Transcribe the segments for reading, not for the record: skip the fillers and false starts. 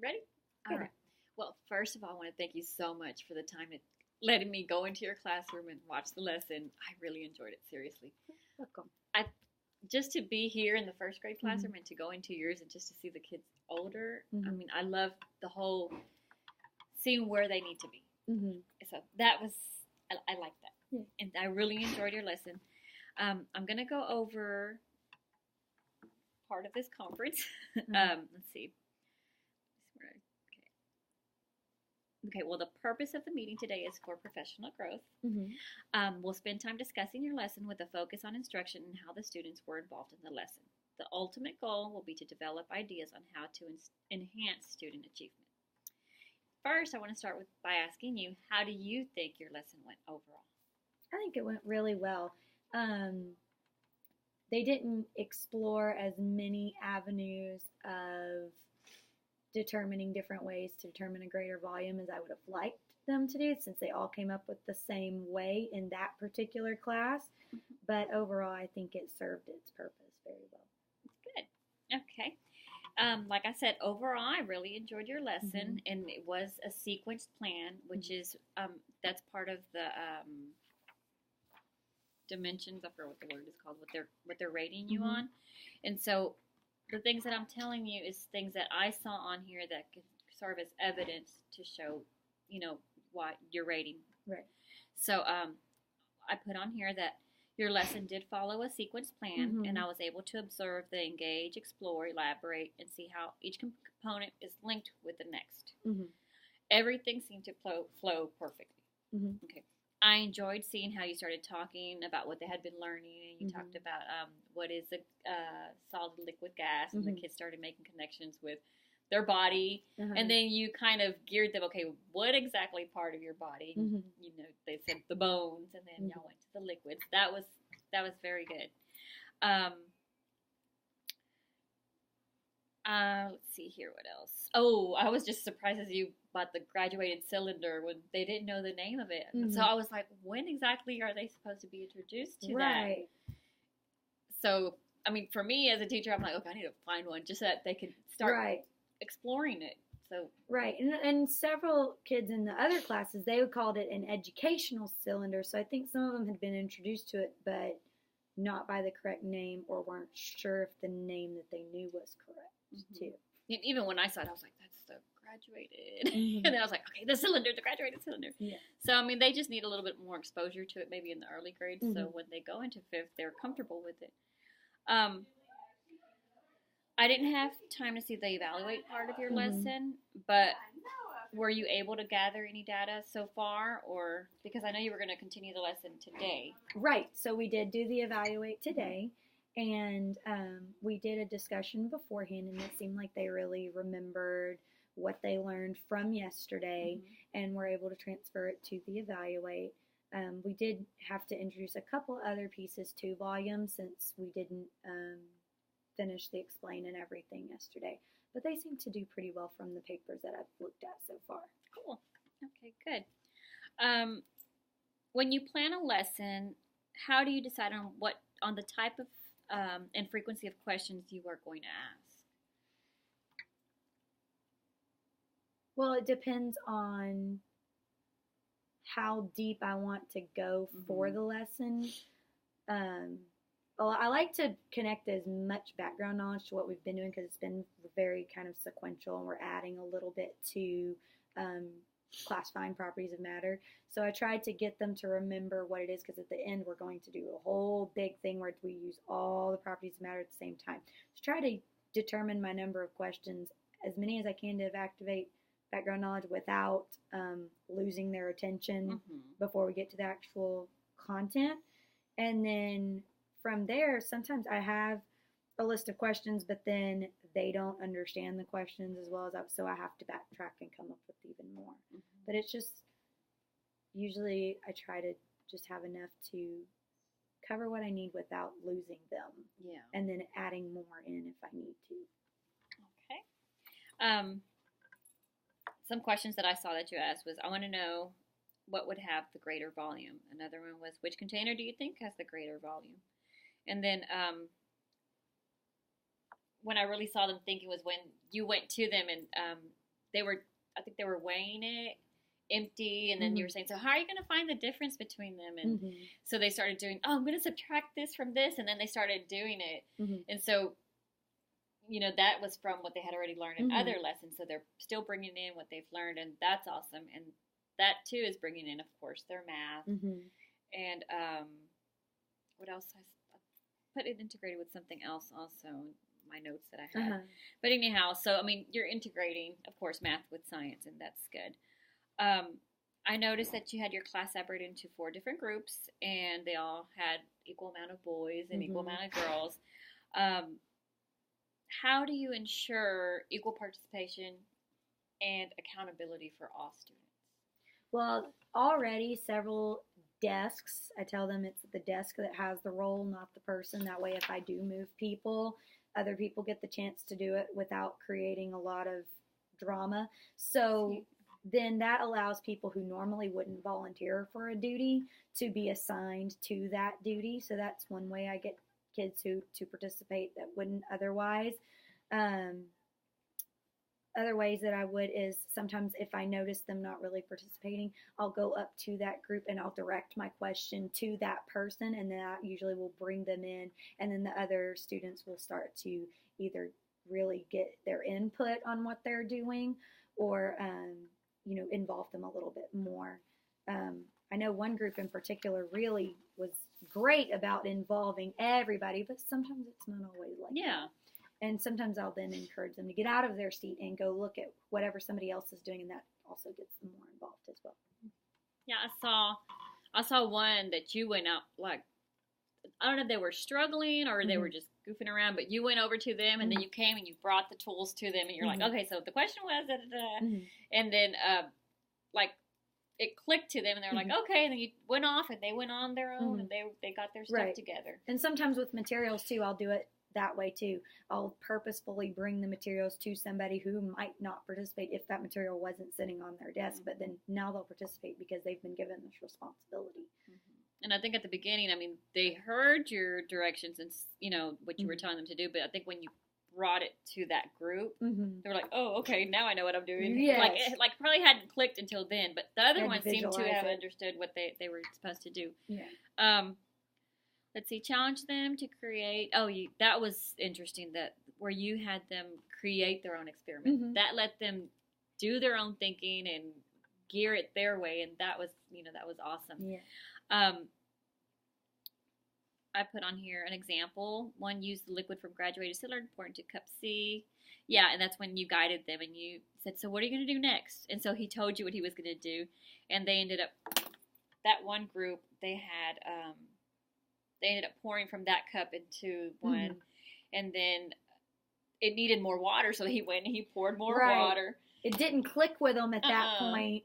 Ready? All Yeah. right. Well, first of all, I want to thank you so much for the time to letting me go into your classroom and watch the lesson. I really enjoyed it, seriously. Welcome. I just to be here in the first grade classroom Mhm. and to go into yours and just to see the kids older. I Mhm. mean, I love the whole seeing where they need to be. Mhm. So that was I like that, Yeah. and I really enjoyed your lesson. I'm gonna go over part of this conference. Let's see. Okay, well, the purpose of the meeting today is for professional growth. Mhm. We'll spend time discussing your lesson with a focus on instruction and how the students were involved in the lesson. The ultimate goal will be to develop ideas on how to enhance student achievement. First, I want to start by asking you, how do you think your lesson went overall? I think it went really well. Um, they didn't explore as many avenues of determining different ways to determine a greater volume as I would have liked them to do, since they all came up with the same way in that particular class. But overall, I think it served its purpose very well. Good. Okay. Like I said, overall, I really enjoyed your lesson, and it was a sequenced plan, which is that's part of the dimensions. I forget what the word is called. What they're rating you on, and so the things that I'm telling you is things that I saw on here that could serve as evidence to show, what you're rating. Right. So I put on here that your lesson did follow a sequence plan, and I was able to observe the engage, explore, elaborate, and see how each component is linked with the next. Everything seemed to flow perfectly. Okay. I enjoyed seeing how you started talking about what they had been learning, and you talked about what is a solid liquid gas, and the kids started making connections with their body, and then you kind of geared them, okay, what exactly part of your body? They said the bones, and then y'all went to the liquids. That was very good. Let's see here, what else? Oh, I was just surprised as you bought the graduated cylinder when they didn't know the name of it. So I was like, when exactly are they supposed to be introduced to that? So, I mean, for me as a teacher, I'm like, okay, I need to find one just so that they can start exploring it. So and several kids in the other classes, they called it an educational cylinder. So I think some of them had been introduced to it, but not by the correct name, or weren't sure if the name that they knew was correct too. Even when I saw it, I was like, that's the graduated. And then I was like, okay, the graduated cylinder. Yeah. So, I mean, they just need a little bit more exposure to it maybe in the early grades. So when they go into fifth, they're comfortable with it. I didn't have time to see the evaluate part of your lesson, but were you able to gather any data so far? Or because I know you were going to continue the lesson today. Right. So we did do the evaluate today. And we did a discussion beforehand, and it seemed like they really remembered what they learned from yesterday and were able to transfer it to the evaluate. We did have to introduce a couple other pieces to volume, since we didn't finish the explain and everything yesterday. But they seem to do pretty well from the papers that I've looked at so far. Cool. Okay, good. When you plan a lesson, how do you decide on the type of and frequency of questions you are going to ask? Well, it depends on how deep I want to go for the lesson. Well, I like to connect as much background knowledge to what we've been doing, because it's been very kind of sequential, and we're adding a little bit to classifying properties of matter. So I tried to get them to remember what it is, because at the end we're going to do a whole big thing where we use all the properties of matter at the same time. So try to determine my number of questions, as many as I can, to activate background knowledge without losing their attention before we get to the actual content. And then from there, sometimes I have a list of questions, but then they don't understand the questions as well as so I have to backtrack and come up with even more. But it's just, usually I try to just have enough to cover what I need without losing them. Yeah. And then adding more in if I need to. Okay. Some questions that I saw that you asked was, I want to know what would have the greater volume. Another one was, which container do you think has the greater volume? And then when I really saw them thinking was when you went to them and I think they were weighing it empty, and then you were saying, so how are you going to find the difference between them? And so they started doing, I'm going to subtract this from this, and then they started doing it. And so, that was from what they had already learned in other lessons, so they're still bringing in what they've learned, and that's awesome. And that too is bringing in, of course, their math. And what else? I put it integrated with something else also, my notes that I had. But anyhow, so you're integrating, of course, math with science, and that's good. I noticed that you had your class separated into 4 different groups, and they all had equal amount of boys and equal amount of girls. How do you ensure equal participation and accountability for all students? Well, already several desks, I tell them it's the desk that has the role, not the person. That way, if I do move people, other people get the chance to do it without creating a lot of drama. So then that allows people who normally wouldn't volunteer for a duty to be assigned to that duty. So that's one way I get kids to participate that wouldn't otherwise. Other ways that I would is sometimes if I notice them not really participating, I'll go up to that group and I'll direct my question to that person, and that usually will bring them in, and then the other students will start to either really get their input on what they're doing or involve them a little bit more. I know one group in particular really was great about involving everybody, but sometimes it's not always like that. And sometimes I'll then encourage them to get out of their seat and go look at whatever somebody else is doing, and that also gets them more involved as well. Yeah, I saw one that you went up, like, I don't know if they were struggling or they were just goofing around, but you went over to them, and then you came and you brought the tools to them, and you're like, okay, so the question was, and then, it clicked to them, and they were like, okay, and then you went off, and they went on their own, and they got their stuff together. And sometimes with materials, too, I'll do it that way, too. I'll purposefully bring the materials to somebody who might not participate if that material wasn't sitting on their desk, but then now they'll participate because they've been given this responsibility. And I think at the beginning, they heard your directions and, what you were telling them to do, but I think when you brought it to that group, they were like, oh, okay, now I know what I'm doing. Yes. It probably hadn't clicked until then, but the other ones seemed to have understood what they were supposed to do. Let's see, challenge them to create. That was interesting, that where you had them create their own experiment. That let them do their own thinking and gear it their way, and that was awesome. I put on here an example. One used the liquid from graduated distiller, poured into cup C. Yeah, and that's when you guided them and you said, so what are you going to do next? And so he told you what he was going to do, and they ended up, that one group, they ended up pouring from that cup into one, and then it needed more water, so he went and he poured more water. It didn't click with them at that point.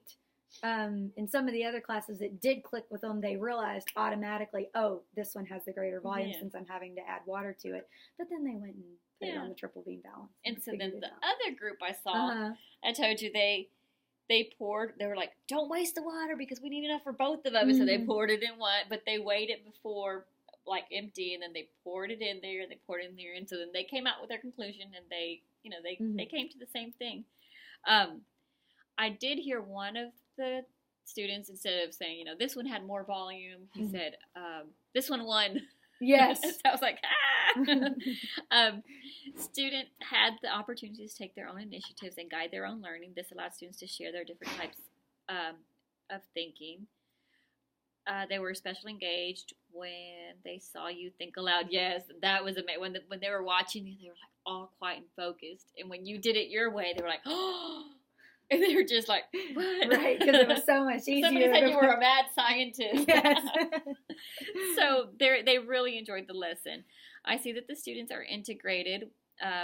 In some of the other classes, it did click with them. They realized automatically, oh, this one has the greater volume since I'm having to add water to it. But then they went and put it on the triple beam balance. And so then the other group I saw, I told you they poured, they were like, don't waste the water because we need enough for both of them. So they poured it in one, but they weighed it before, like, empty, and then they poured it in there, and they poured it in there, and so then they came out with their conclusion, and they came to the same thing. I did hear one of the students, instead of saying, this one had more volume, he said, this one won. Yes. So I was like, student had the opportunity to take their own initiatives and guide their own learning. This allowed students to share their different types of thinking. They were especially engaged when they saw you think aloud. Yes, that was amazing. When they were watching you, they were like all quiet and focused. And when you did it your way, they were like, oh. And they were just like, what? Right, because it was so much easier. Somebody said you were a mad scientist. Yes. So they really enjoyed the lesson. I see that the students are integrated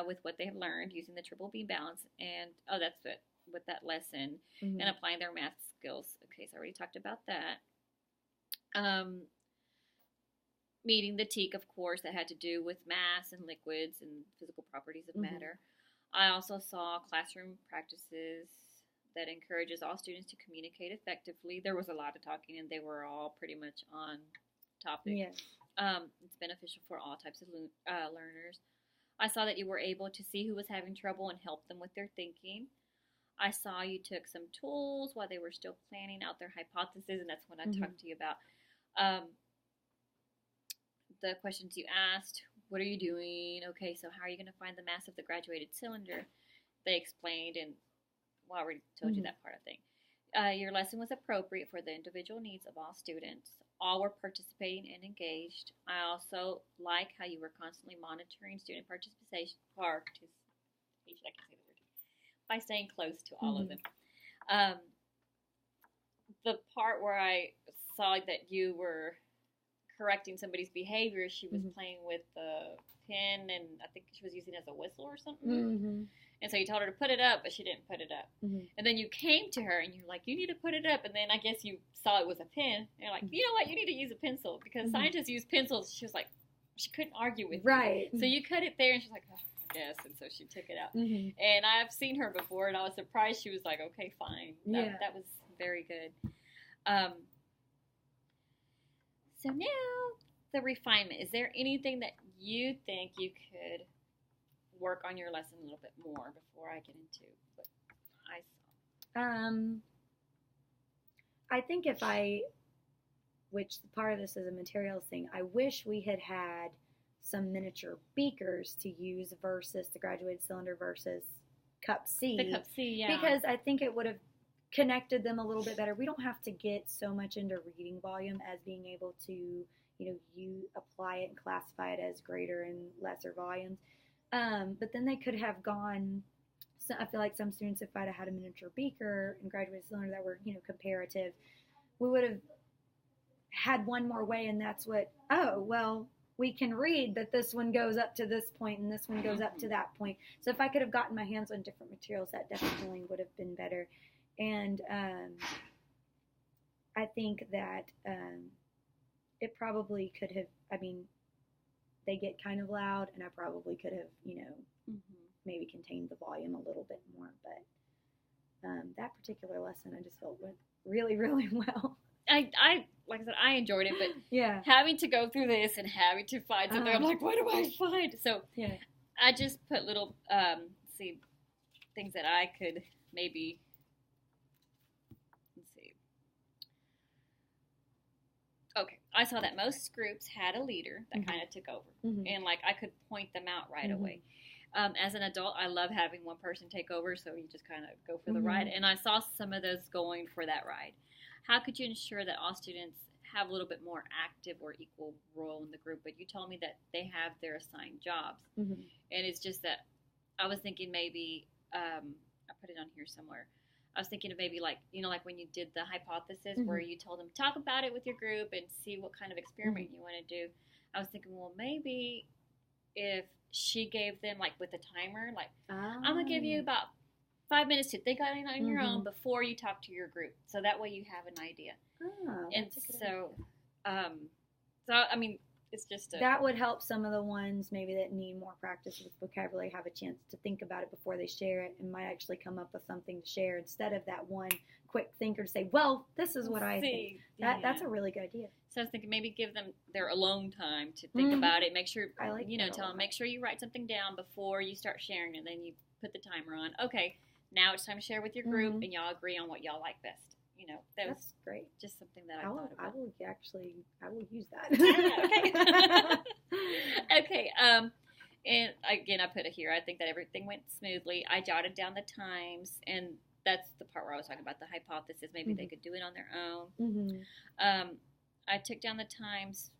with what they have learned using the triple beam balance. And, that's it, with that lesson. And applying their math skills. Okay, so I already talked about that. Meeting the TEK, of course, that had to do with mass and liquids and physical properties of matter. I also saw classroom practices that encourages all students to communicate effectively. There was a lot of talking, and they were all pretty much on topic. Yes. It's beneficial for all types of learners. I saw that you were able to see who was having trouble and help them with their thinking. I saw you took some tools while they were still planning out their hypothesis, and that's what I talked to you about. The questions you asked, what are you doing? Okay, so how are you going to find the mass of the graduated cylinder? They explained, and well, I already told you that part, I think. Your lesson was appropriate for the individual needs of all students. All were participating and engaged. I also like how you were constantly monitoring student participation. I can say the word, by staying close to all of them. The part where I saw that you were correcting somebody's behavior, she was playing with the pen, and I think she was using it as a whistle or something. And so you told her to put it up, but she didn't put it up. And then you came to her and you're like, you need to put it up. And then I guess you saw it was a pen. And you're like, you know what? You need to use a pencil, because scientists use pencils. She was like, she couldn't argue with you. So you cut it there, and she's like, oh, yes. And so she took it out. And I've seen her before, and I was surprised. She was like, okay, fine. That was very good. So now the refinement. Is there anything that you think you could work on your lesson a little bit more before I get into what I saw? I think which part of this is a materials thing, I wish we had had some miniature beakers to use versus the graduated cylinder versus cup C. The cup C, yeah. Because I think it would have connected them a little bit better. We don't have to get so much into reading volume as being able to, you apply it and classify it as greater and lesser volumes. But then they could have gone, so I feel like some students, if I'd have had a miniature beaker and graduated cylinder that were, comparative, we would have had one more way, and that's what, we can read that this one goes up to this point and this one goes up to that point. So if I could have gotten my hands on different materials, that definitely would have been better. And I think that it probably could have, they get kind of loud, and I probably could have, maybe contained the volume a little bit more. But that particular lesson, I just felt went really, really well. I like I said, I enjoyed it, but having to go through this and having to find something, I'm like, what do I find? So I just put little, things that I could maybe, Okay, I saw that most groups had a leader that kind of took over, and I could point them out right away. As an adult, I love having one person take over, so you just kind of go for the ride. And I saw some of those going for that ride. How could you ensure that all students have a little bit more active or equal role in the group? But you told me that they have their assigned jobs, and it's just that I was thinking maybe I put it on here somewhere. I was thinking of maybe like when you did the hypothesis where you told them talk about it with your group and see what kind of experiment you want to do. I was thinking, well, maybe if she gave them with a timer, I'm going to give you about 5 minutes to think on it on your own before you talk to your group. So that way you have an idea. And so, it's just that would help some of the ones maybe that need more practice with vocabulary have a chance to think about it before they share it, and might actually come up with something to share instead of that one quick thinker to say, well, this is what I think. That's a really good idea. So I was thinking maybe give them their alone time to think about it. Make sure, tell them, make sure you write something down before you start sharing, and then you put the timer on. Okay, now it's time to share with your group, and y'all agree on what y'all like best. That's great. Just something that I thought about. I will use that. Okay. And again, I put it here. I think that everything went smoothly. I jotted down the times, and that's the part where I was talking about the hypothesis. Maybe they could do it on their own. I took down the times.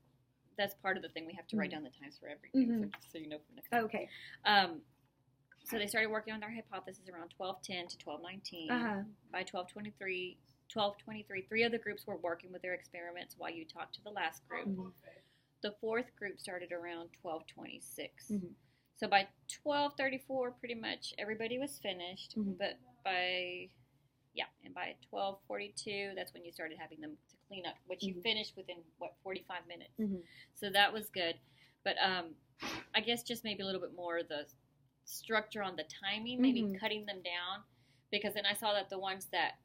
That's part of the thing. We have to write down the times for everything, so you know for next time. Okay. So they started working on their hypothesis around 12:10 to 12:19. By 12:23, 3 of the groups were working with their experiments while you talked to the last group. The fourth group started around 12:26. So by 12:34, pretty much everybody was finished. But by 12:42, that's when you started having them to clean up, which you finished within 45 minutes. So that was good. But I guess just maybe a little bit more of the structure on the timing, maybe cutting them down, because then I saw that the ones that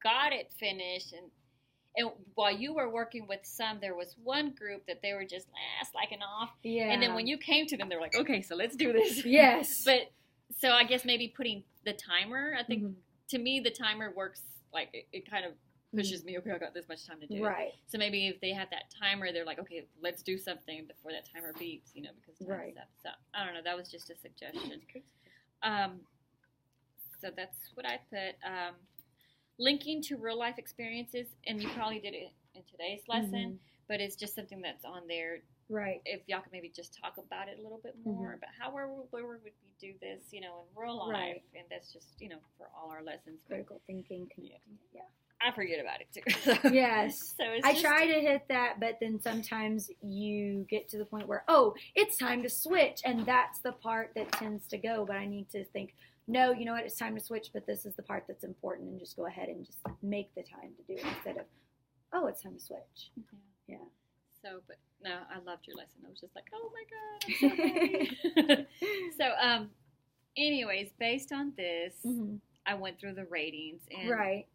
got it finished, and while you were working with some, there was one group that they were just slacking off, and then when you came to them, they were like, okay, so let's do this. Yes. But So I guess maybe putting the timer. I think to me the timer works. Like it kind of pushes me. Okay, I got this much time to do Right. it. So maybe if they have that timer, they're like, okay, let's do something before that timer beeps. Because time's up. So I don't know. That was just a suggestion. So that's what I put. Linking to real life experiences, and you probably did it in today's lesson, but it's just something that's on there. Right. If y'all could maybe just talk about it a little bit more, about where would we do this, in real life, right. and that's just, for all our lessons. Critical thinking, connecting it, I forget about it too. Yes. So I try to hit that, but then sometimes you get to the point where, it's time to switch, and that's the part that tends to go, but I need to think, no, you know what, it's time to switch, but this is the part that's important, and just go ahead and just make the time to do it instead of, it's time to switch. Yeah. So, but no, I loved your lesson. I was just like, oh my God, I'm so happy. So, anyways, based on this, I went through the ratings and right.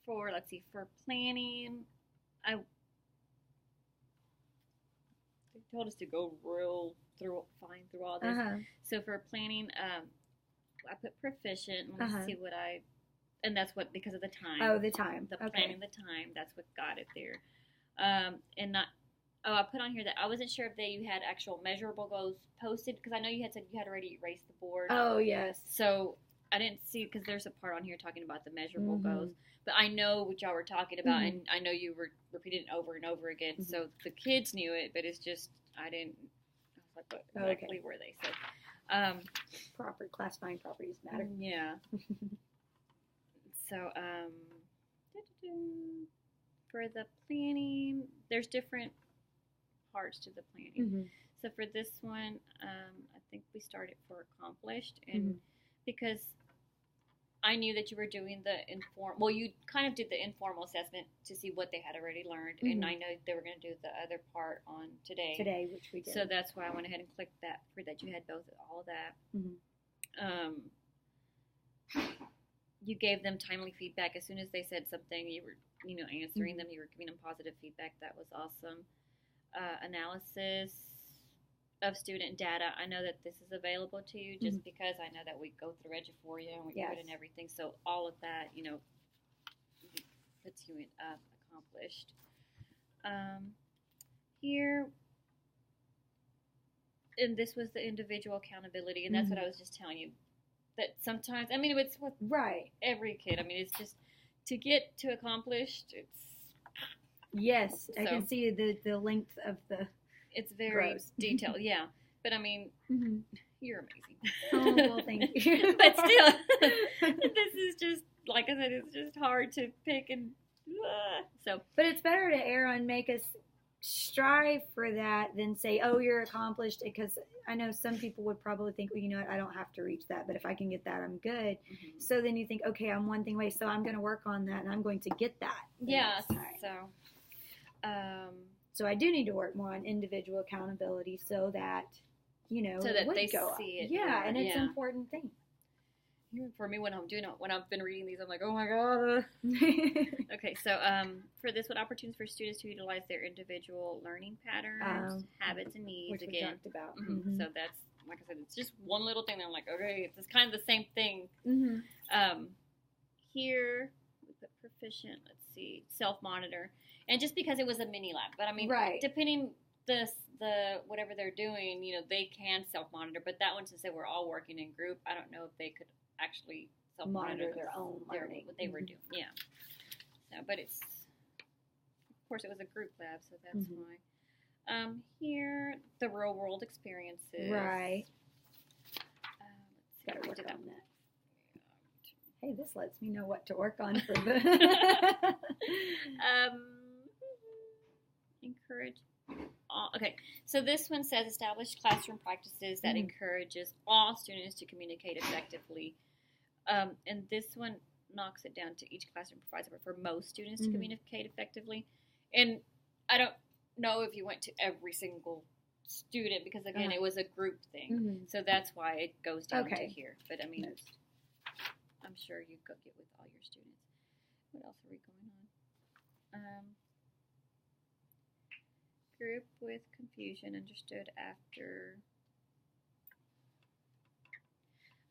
For planning, they told us to go through all this. So for planning, I put proficient. Let me see and that's what, because of the time. Oh, the time. Planning the time, that's what got it there. I put on here that I wasn't sure if you had actual measurable goals posted, because I know you had said you had already erased the board. Oh, yes. So I didn't see, because there's a part on here talking about the measurable goals, but I know what y'all were talking about, and I know you were repeating it over and over again, so the kids knew it, but it's just, I was like, what exactly were they? So, classifying properties matter. Yeah. So, for the planning, there's different parts to the planning. So for this one, I think we started for accomplished, and because I knew that you were doing you kind of did the informal assessment to see what they had already learned, and I know they were going to do the other part on today, which we did. So that's why I went ahead and clicked that, for that you had all of that. You gave them timely feedback as soon as they said something. You were, answering them. You were giving them positive feedback. That was awesome. Analysis of student data. I know that this is available to you just because I know that we go through Eduphoria and we do it and everything. So all of that, puts you in accomplished. Here, and this was the individual accountability, and that's what I was just telling you. That sometimes, it's with every kid. It's just to get to accomplished. It's I can see the length of the. It's very detailed, But you're amazing. Oh, well, thank you. But still, this is just, like I said, it's just hard to pick and so. But it's better to err on make us strive for that than say, you're accomplished, because I know some people would probably think, well, you know what, I don't have to reach that, but if I can get that, I'm good. So then you think, okay, I'm one thing away, so I'm going to work on that, and I'm going to get that. Yes. So I do need to work more on individual accountability so that, so that they see it. Yeah, and it's an important thing. For me, when I've been reading these, I'm like, oh my God. Okay, so for this, what opportunities for students to utilize their individual learning patterns, habits, and needs, which again. We talked about. So that's, like I said, it's just one little thing that I'm like, okay, it's kind of the same thing. Here, we put proficient, let's see, self-monitor. And just because it was a mini lab, but depending the whatever they're doing, they can self-monitor, but that one, since they were all working in group, I don't know if they could actually self-monitor their own learning, what they were doing. So, but it's, of course, it was a group lab, so that's why. Here, the real world experiences. Right. Let's see, work on that. Hey, this lets me know what to work on for the. Encourage. Okay, so this one says establish classroom practices that encourages all students to communicate effectively. And this one knocks it down to each classroom provides for most students to communicate effectively. And I don't know if you went to every single student, because again, it was a group thing. So that's why it goes down to here. But I'm sure you go get with all your students. What else are we going on? Group with confusion understood after.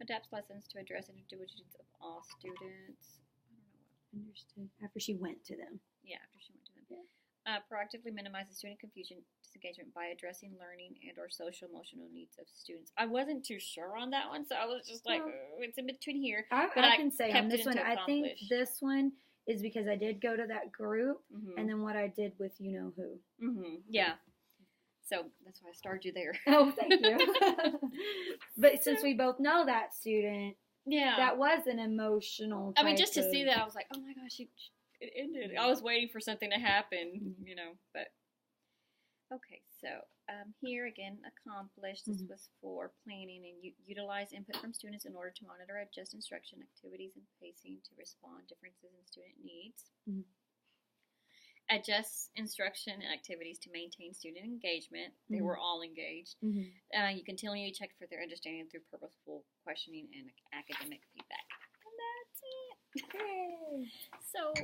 Adapts lessons to address individual needs of all students. I don't know what. Understood. After she went to them. Yeah, after she went to them. Yeah. Proactively minimizes student confusion, disengagement by addressing learning and or social emotional needs of students. I wasn't too sure on that one, so I was just like, it's in between here. I can say on this one, I think this one is because I did go to that group, and then what I did with you know who. Yeah. So that's why I started you there. Oh, thank you. But since we both know that student, that was an emotional. I mean, just to see that, I was like, oh my gosh, it ended. I was waiting for something to happen, you know. But okay, so here again, accomplished. This was for planning and utilize input from students in order to monitor, adjust instruction activities and pacing to respond differences in student needs. Adjust instruction and activities to maintain student engagement. They were all engaged. You continually check for their understanding through purposeful questioning and academic feedback. And that's it. Yay. So,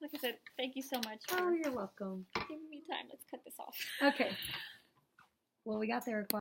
like I said, thank you so much for you're welcome. giving me time. Let's cut this off. Okay. Well, we got there